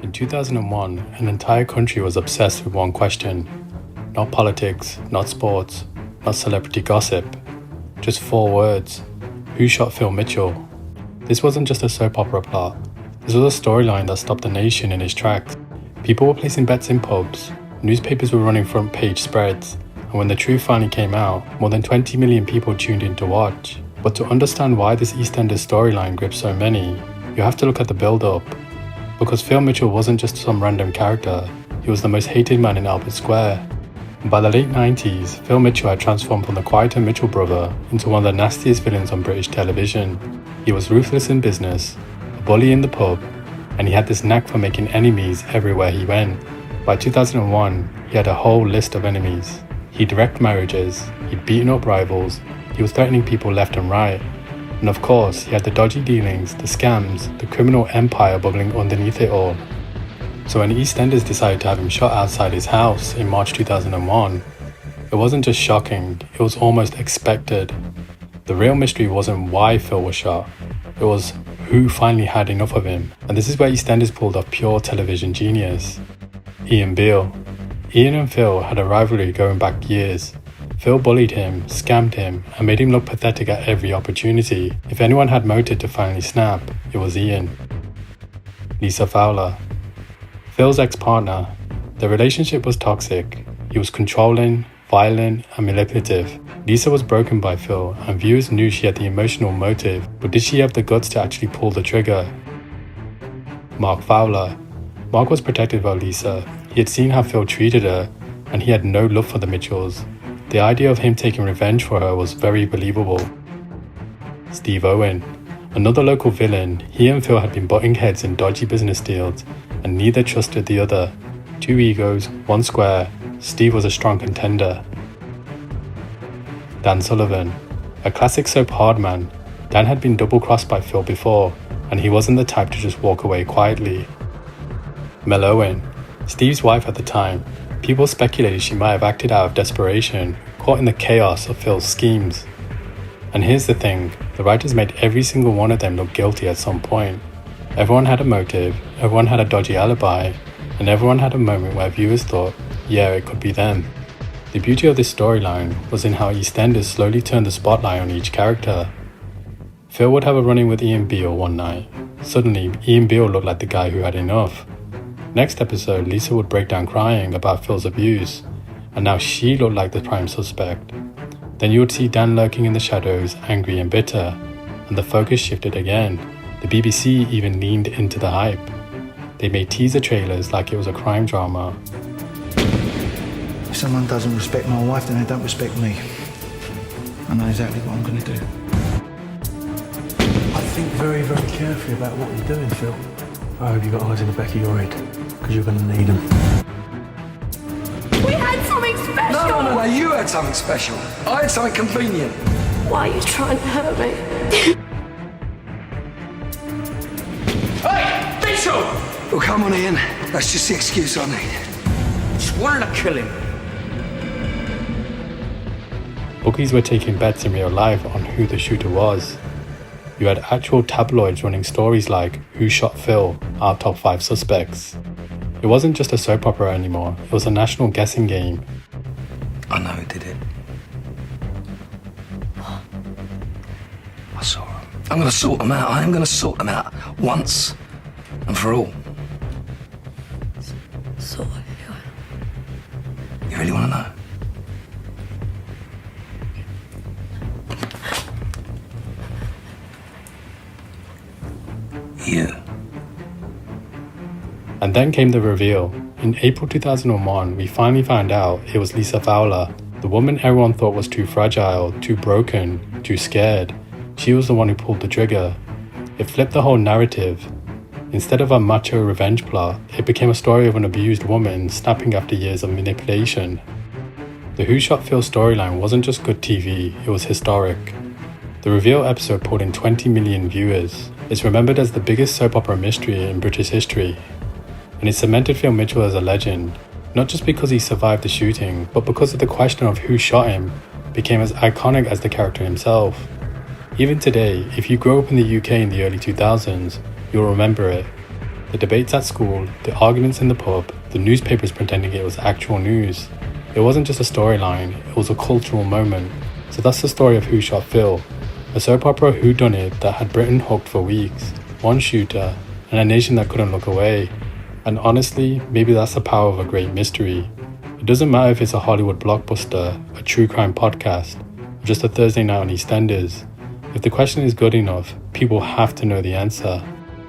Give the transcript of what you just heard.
In 2001, an entire country was obsessed with one question. Not politics, not sports, not celebrity gossip. Just 4 words. Who shot Phil Mitchell? This wasn't just a soap opera plot. This was a storyline that stopped the nation in its tracks. People were placing bets in pubs. Newspapers were running front page spreads. And when the truth finally came out, more than 20 million people tuned in to watch. But to understand why this Eastenders storyline gripped so many, you have to look at the build-up. Because Phil Mitchell wasn't just some random character, he was the most hated man in Albert Square. And by the late 90s, Phil Mitchell had transformed from the quieter Mitchell brother into one of the nastiest villains on British television. He was ruthless in business, a bully in the pub, and he had this knack for making enemies everywhere he went. By 2001, he had a whole list of enemies. He'd wrecked marriages, he'd beaten up rivals, he was threatening people left and right. And of course, he had the dodgy dealings, the scams, the criminal empire bubbling underneath it all. So when Eastenders decided to have him shot outside his house in March 2001, it wasn't just shocking, it was almost expected. The real mystery wasn't why Phil was shot, it was who finally had enough of him. And this is where Eastenders pulled off pure television genius. Ian Beale. Ian and Phil had a rivalry going back years. Phil bullied him, scammed him, and made him look pathetic at every opportunity. If anyone had motive to finally snap, it was Ian. Lisa Fowler. Phil's ex-partner. Their relationship was toxic. He was controlling, violent, and manipulative. Lisa was broken by Phil, and viewers knew she had the emotional motive, but did she have the guts to actually pull the trigger? Mark Fowler. Mark was protective of Lisa. He had seen how Phil treated her, and he had no love for the Mitchells. The idea of him taking revenge for her was very believable. Steve Owen. Another local villain, he and Phil had been butting heads in dodgy business deals, and neither trusted the other. 2 egos, 1 square. Steve was a strong contender. Dan Sullivan. A classic soap hard man, Dan had been double-crossed by Phil before, and he wasn't the type to just walk away quietly. Mel Owen. Steve's wife at the time. People speculated she might have acted out of desperation, caught in the chaos of Phil's schemes. And here's the thing, the writers made every single one of them look guilty at some point. Everyone had a motive, everyone had a dodgy alibi, and everyone had a moment where viewers thought, yeah, it could be them. The beauty of this storyline was in how Eastenders slowly turned the spotlight on each character. Phil would have a run-in with Ian Beale one night. Suddenly, Ian Beale looked like the guy who had enough. Next episode, Lisa would break down crying about Phil's abuse, and now she looked like the prime suspect. Then you would see Dan lurking in the shadows, angry and bitter, and the focus shifted again. The BBC even leaned into the hype. They made teaser trailers like it was a crime drama. If someone doesn't respect my wife, then they don't respect me. I know exactly what I'm going to do. I think very, very carefully about what you're doing, Phil. I hope you've got eyes in the back of your head, because you're going to need them. We had something special! No, you had something special. I had something convenient. Why are you trying to hurt me? Hey, Mitchell! Well, come on, Ian. That's just the excuse I need. Just wanted to kill him. Bookies were taking bets in real life on who the shooter was. You had actual tabloids running stories like Who Shot Phil, our top 5 suspects. It wasn't just a soap opera anymore, it was a national guessing game. I know who did it. I saw him. I'm going to sort them out. I am going to sort them out once and for all. So, You really want to know? You. And then came the reveal. In April 2001, we finally found out it was Lisa Fowler, the woman everyone thought was too fragile, too broken, too scared. She was the one who pulled the trigger. It flipped the whole narrative. Instead of a macho revenge plot, it became a story of an abused woman snapping after years of manipulation. The Who Shot Phil storyline wasn't just good TV, it was historic. The reveal episode pulled in 20 million viewers. It's remembered as the biggest soap opera mystery in British history. And it cemented Phil Mitchell as a legend, not just because he survived the shooting, but because of the question of who shot him became as iconic as the character himself. Even today, if you grew up in the UK in the early 2000s, you'll remember it. The debates at school, the arguments in the pub, the newspapers pretending it was actual news. It wasn't just a storyline, it was a cultural moment. So that's the story of Who Shot Phil, a soap opera whodunit that had Britain hooked for weeks, one shooter, and a nation that couldn't look away. And honestly, maybe that's the power of a great mystery. It doesn't matter if it's a Hollywood blockbuster, a true crime podcast, or just a Thursday night on Eastenders. If the question is good enough, people have to know the answer.